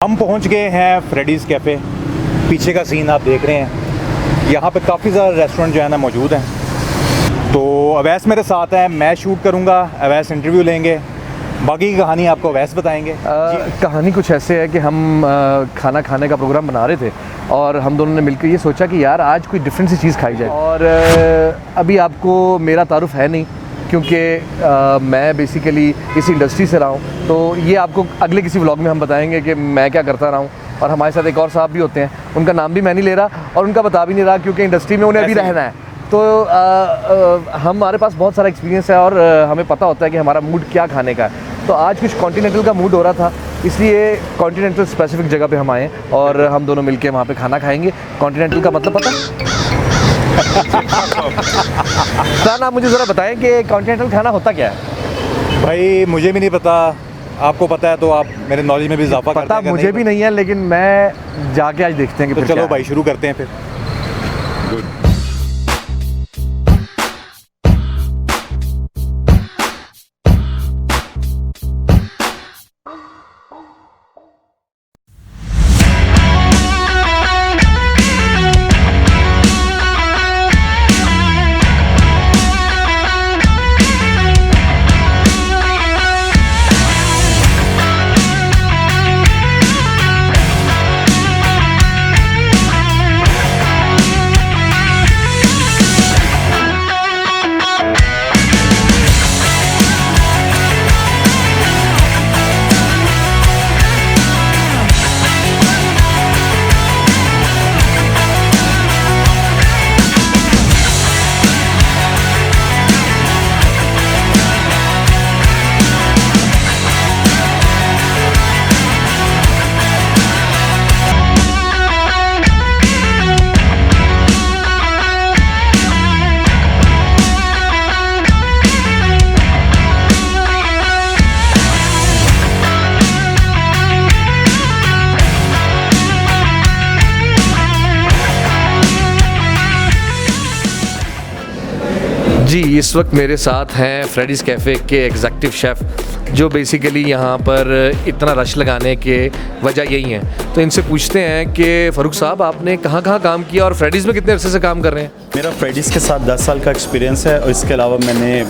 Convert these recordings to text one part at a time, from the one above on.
हम पहुंच गए हैं फ्रेडीज़ कैफ़े। पीछे का सीन आप देख रहे हैं, यहाँ पे काफ़ी ज़्यादा रेस्टोरेंट जो है ना मौजूद हैं। तो अवैस मेरे साथ है, मैं शूट करूँगा, अवैस इंटरव्यू लेंगे, बाकी की कहानी आपको अवैस बताएंगे। कहानी कुछ ऐसे है कि हम खाना खाने का प्रोग्राम बना रहे थे और हम दोनों ने मिलकर ये सोचा कि यार आज कोई डिफरेंट सी चीज़ खाई जाए। और अभी आपको मेरा तारुफ है नहीं क्योंकि मैं बेसिकली इस इंडस्ट्री से रहा हूँ, तो ये आपको अगले किसी व्लॉग में हम बताएंगे कि मैं क्या करता रहा हूँ। और हमारे साथ एक और साहब भी होते हैं, उनका नाम भी मैं नहीं ले रहा और उनका बता भी नहीं रहा क्योंकि इंडस्ट्री में उन्हें अभी रहना है। तो हमारे पास बहुत सारा एक्सपीरियंस है और हमें पता होता है कि हमारा मूड क्या खाने का है। तो आज कुछ कॉन्टिनेंटल का मूड हो रहा था, इसलिए कॉन्टिनेंटल स्पेसिफिक जगह पे हम आए और हम दोनों मिलके वहाँ पे खाना खाएंगे। कॉन्टिनेंटल का मतलब पता सर, आप मुझे ज़रा बताएं कि कॉन्टिनेंटल खाना होता क्या है? भाई मुझे भी नहीं पता, आपको पता है तो आप मेरे नॉलेज में भी इजाफा कर देंगे। पता मुझे भी नहीं है, लेकिन मैं जाके आज देखते हैं कि तो चलो भाई शुरू करते हैं फिर। गुड। जी, इस वक्त मेरे साथ हैं फ्रेडीज़ कैफ़े के एग्जेक्टिव शेफ़, जो बेसिकली यहाँ पर इतना रश लगाने के वजह यही है। तो इनसे पूछते हैं कि फ़ारूक साहब, आपने कहाँ कहाँ काम किया और फ्रेडीज़ में कितने अरसे से काम कर रहे हैं? मेरा फ्रेडीज़ के साथ 10 साल का एक्सपीरियंस है और इसके अलावा मैंने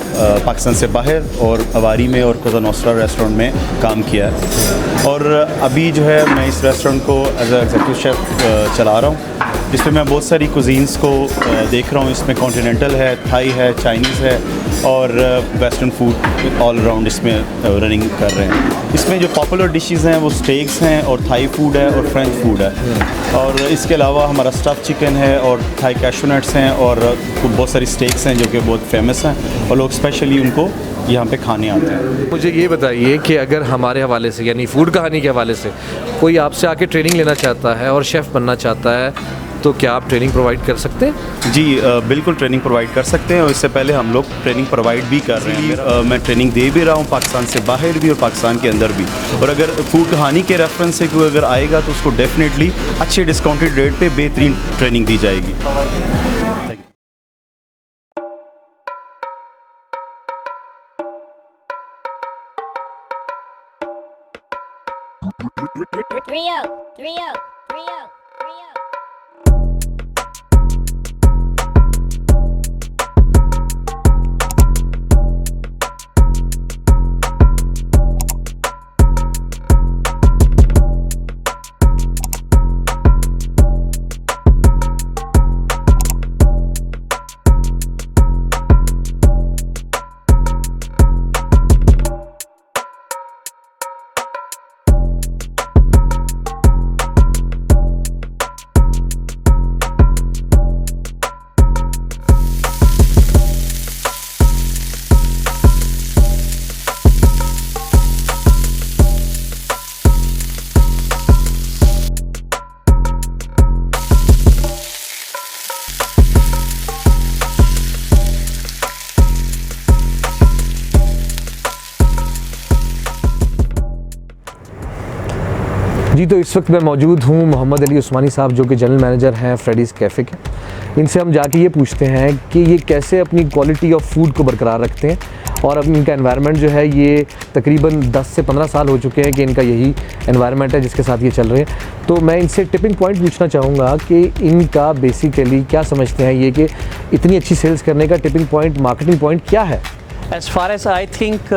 पाकिस्तान से बाहर और अवारी में और कोज़ा नोस्ट्रा रेस्टोरेंट में काम किया है। और अभी जो है मैं इस रेस्टोरेंट को एज एग्जेक्टिव शेफ़ चला रहा हूँ, जिसमें मैं बहुत सारी कुजीन्स को देख रहा हूँ। इसमें कॉन्टिनेंटल है, थाई है, चाइनीज़ है और वेस्टर्न फूड ऑल राउंड इसमें रनिंग कर रहे हैं। इसमें जो पॉपुलर डिशेज़ हैं वो स्टेक्स हैं और थाई फूड है और फ्रेंच फूड है। और इसके अलावा हमारा स्टफ़ चिकन है और थाई कैशू नट्स हैं और बहुत सारी स्टेक्स हैं जो कि बहुत फेमस हैं और लोग स्पेशली उनको यहाँ पे खाने आते हैं। मुझे ये बताइए कि अगर हमारे हवाले से, यानी फ़ूड कहानी के हवाले से, कोई आपसे आके ट्रेनिंग लेना चाहता है और शेफ़ बनना चाहता है, तो क्या आप ट्रेनिंग प्रोवाइड कर सकते हैं? जी बिल्कुल ट्रेनिंग प्रोवाइड कर सकते हैं और इससे पहले हम लोग ट्रेनिंग प्रोवाइड भी कर रहे हैं। मैं ट्रेनिंग दे भी रहा हूँ पाकिस्तान से बाहर भी और पाकिस्तान के अंदर भी। और अगर फूड कहानी के रेफरेंस से कोई अगर आएगा तो उसको डेफिनेटली अच्छे डिस्काउंटेड रेट पे बेहतरीन ट्रेनिंग दी जाएगी। Rio. जी, तो इस वक्त मैं मौजूद हूँ मोहम्मद अली उस्मानी साहब, जो कि जनरल मैनेजर हैं फ्रेडीज़ कैफ़े के। इनसे हम जाके ये पूछते हैं कि ये कैसे अपनी क्वालिटी ऑफ फूड को बरकरार रखते हैं और अब इनका एनवायरनमेंट जो है ये तकरीबन 10 से 15 साल हो चुके हैं कि इनका यही एनवायरनमेंट है जिसके साथ ये चल रहे हैं। तो मैं इनसे टिपिंग पॉइंट पूछना चाहूँगा कि इनका बेसिकली क्या समझते हैं ये कि इतनी अच्छी सेल्स करने का टिपिंग पॉइंट, मार्केटिंग पॉइंट क्या है? As far as I think,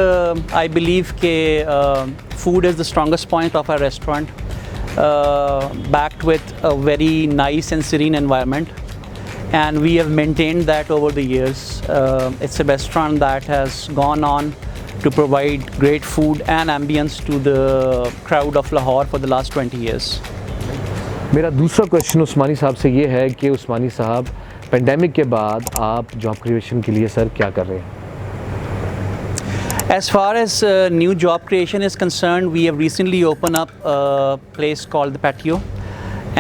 I believe that food is the strongest point of our restaurant, backed with a very nice and serene environment, and we have maintained that over the years. It's a restaurant that has gone on to provide great food and ambience to the crowd of Lahore for the last 20 years. मेरा दूसरा question उस्मानी साहब से ये है कि उस्मानी साहब, pandemic के बाद आप जॉब क्रिएशन के लिए सर क्या कर रहे हैं? As far as new job creation is concerned, we have recently opened up a place called the Patio,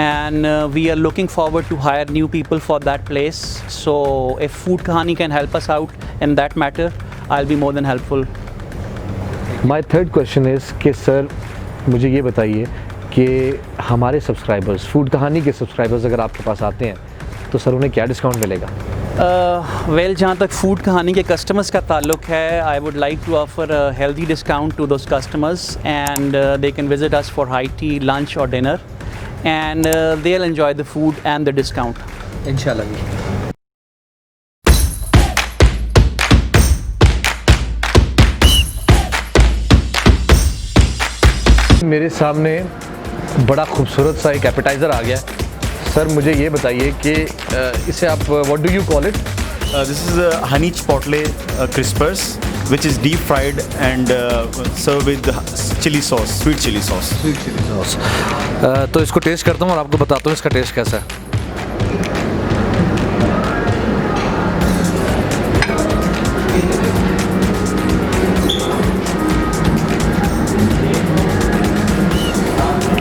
and we are looking forward to hire new people for that place. So if Food Kahani can help us out in that matter, I'll be more than helpful. My third question is कि sir मुझे ये बताइए कि हमारे subscribers, food कहानी के subscribers अगर आपके पास आते हैं तो सर उन्हें क्या डिस्काउंट मिलेगा? वेल, जहाँ तक फूड कहानी के कस्टमर्स का ताल्लुक है, I would like to offer a healthy discount to those customers, and they can visit us for high tea, lunch और dinner, and they will enjoy the food and the discount इंशाल्लाह जी। मेरे सामने बड़ा खूबसूरत सा एक एपेटाइज़र आ गया। Sir मुझे ये बताइए कि इसे आप what do you call it? This is honey chipotle crispers, which is deep fried and served with chili sauce, sweet chili sauce. Sweet chilli sauce. तो इसको टेस्ट करता हूँ और आपको बताता हूँ इसका टेस्ट कैसा है।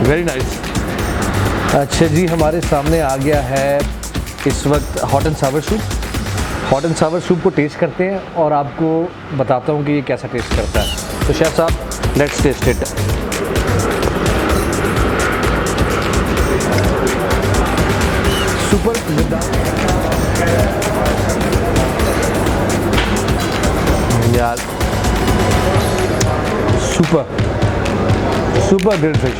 Very nice. अच्छा जी, हमारे सामने आ गया है इस वक्त hot and Sawar soup. Hot and Sawar soup को टेस्ट करते हैं और आपको बताता हूँ कि ये कैसा टेस्ट करता है। तो शेफ साहब, लेट्स टेस्ट इट। सुपर यार, सुपर ग्रिल्ड फिश।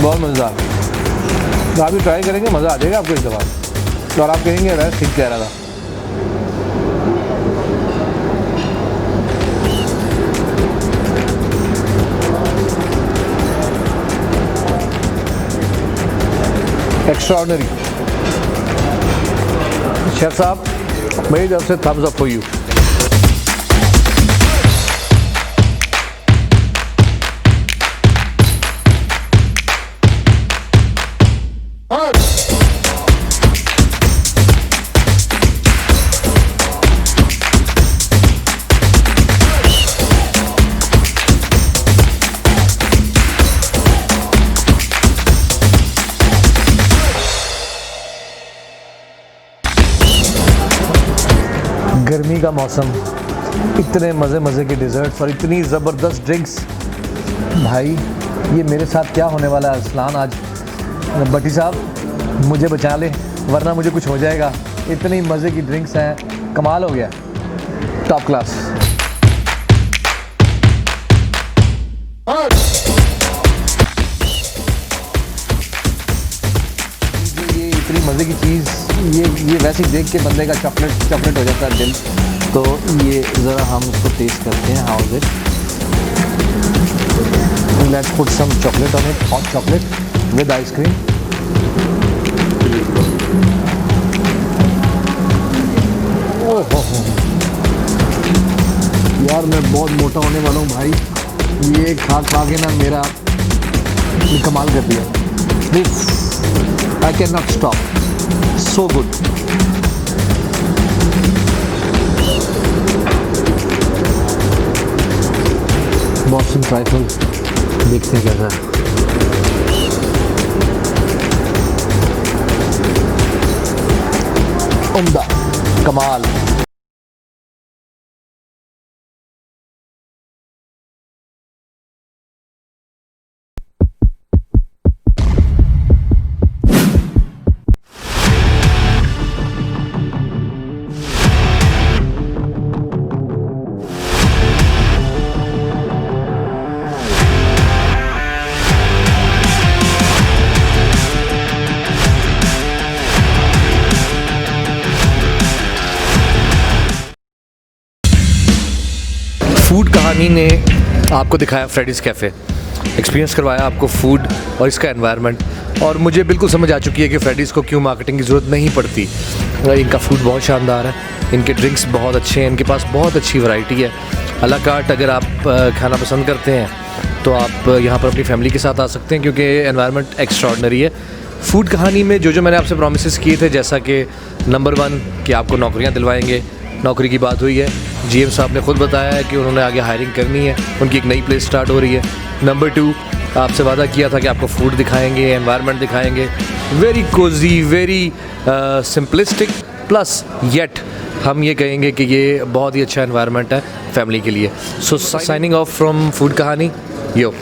बहुत मज़ेदार। आप भी ट्राई करेंगे, मज़ा आ जाएगा आपको इस दफ़ा, और आप कहेंगे वैसे ठीक कह रहा था। एक्स्ट्राऑर्डिनरी। शेफ साहब, मेरी तरफ से थम्स अप फॉर यू। गर्मी का मौसम, इतने मज़े के डिज़र्ट्स और इतनी ज़बरदस्त ड्रिंक्स। भाई ये मेरे साथ क्या होने वाला है अरसलान आज? भट्टी साहब मुझे बचा ले वरना मुझे कुछ हो जाएगा। इतनी मज़े की ड्रिंक्स हैं, कमाल हो गया, टॉप क्लास। ये इतनी मज़े की चीज़, ये वैसे ही देख के बंदे का चॉकलेट हो जाता है दिल। तो ये ज़रा हम इसको टेस्ट करते हैं, how is it? Let's put some chocolate on it, hot chocolate with ice cream. Oh यार, मैं बहुत मोटा होने वाला हूँ भाई, ये खा के ना मेरा कमाल कर दिया। I can not stop, so good. Boston trifle देखते हैं कैसा है। उम्दा, कमाल। फूड कहानी ने आपको दिखाया फ्रेडीज़ कैफ़े, एक्सपीरियंस करवाया आपको फूड और इसका एनवायरनमेंट, और मुझे बिल्कुल समझ आ चुकी है कि फ्रेडीज़ को क्यों मार्केटिंग की ज़रूरत नहीं पड़ती। इनका फूड बहुत शानदार है, इनके ड्रिंक्स बहुत अच्छे हैं, इनके पास बहुत अच्छी वैरायटी है। अ ला कार्ट अगर आप खाना पसंद करते हैं तो आप यहाँ पर अपनी फैमिली के साथ आ सकते हैं, क्योंकि एनवायरनमेंट एक्स्ट्रॉर्डनरी है। फूड कहानी में जो मैंने आपसे प्रॉमिसेस किए थे, जैसा कि नंबर 1 कि आपको नौकरियाँ दिलवाएंगे, नौकरी की बात हुई है। जीएम साहब ने खुद बताया है कि उन्होंने आगे हायरिंग करनी है, उनकी एक नई प्लेस स्टार्ट हो रही है। नंबर 2, आपसे वादा किया था कि आपको फूड दिखाएंगे, एनवायरनमेंट दिखाएंगे, very Cozi, very simplistic, plus yet हम ये कहेंगे कि ये बहुत ही अच्छा एनवायरनमेंट है फैमिली के लिए। सो साइनिंग ऑफ फ्रॉम फूड कहानी, यो।